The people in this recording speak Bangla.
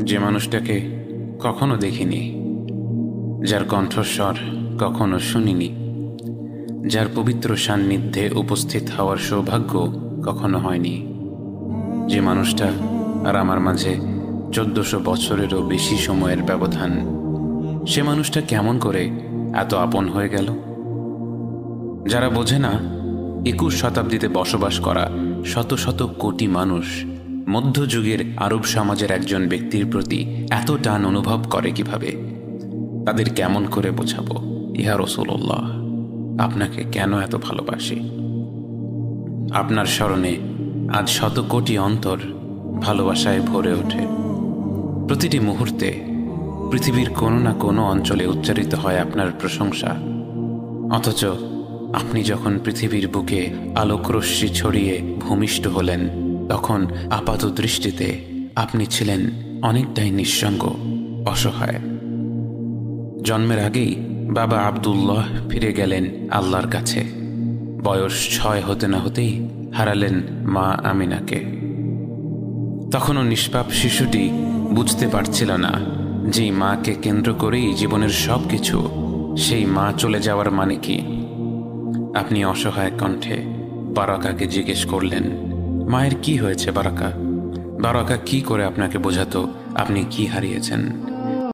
যে মানুষটাকে কখনো দেখিনি, যার কণ্ঠস্বর কখনো শুনিনি, যার পবিত্র সান্নিধ্যে উপস্থিত হওয়ার সৌভাগ্য কখনো হয়নি, যে মানুষটা আর আমার মাঝে 1400 বছরেরও বেশি সময়ের ব্যবধান, সে মানুষটা কেমন করে এত আপন হয়ে গেল? যারা বোঝে না 21 শতাব্দীতে বসবাস করা শত শত কোটি মানুষ মধ্যযুগের আরব সমাজের একজন ব্যক্তির প্রতি এত টান অনুভব করে কিভাবে, তাদের কেমন করে বোঝাবো ইয়া রাসূলুল্লাহ আপনাকে কেন এত ভালোবাসি? আপনার স্মরণে আজ শত কোটি অন্তর ভালোবাসায় ভরে ওঠে। প্রতিটি মুহূর্তে পৃথিবীর কোনো না কোনো অঞ্চলে উচ্চারিত হয় আপনার প্রশংসা, অথচ আপনি যখন পৃথিবীর বুকে আলোকরশ্মি ছড়িয়ে ভূমিষ্ঠ হলেন, তখন আপাত দৃষ্টিতে আপনি ছিলেন অনেকটাই নিঃসঙ্গ, অসহায়। জন্মের আগেই বাবা আব্দুল্লাহ ফিরে গেলেন আল্লাহর কাছে। বয়স 6 হতে না হতেই হারালেন মা আমিনাকে। তখনও নিষ্পাপ শিশুটি বুঝতে পারছিল না যে মাকে কেন্দ্র করেই জীবনের সব কিছু, সেই মা চলে যাওয়ার মানে কি। আপনি অসহায় কণ্ঠে বারাকাকে জিজ্ঞেস করলেন, মায়ের কি হয়েছে বারাকা? বারাকা কি করে আপনাকে বোঝাতো আপনি কি হারিয়েছেন?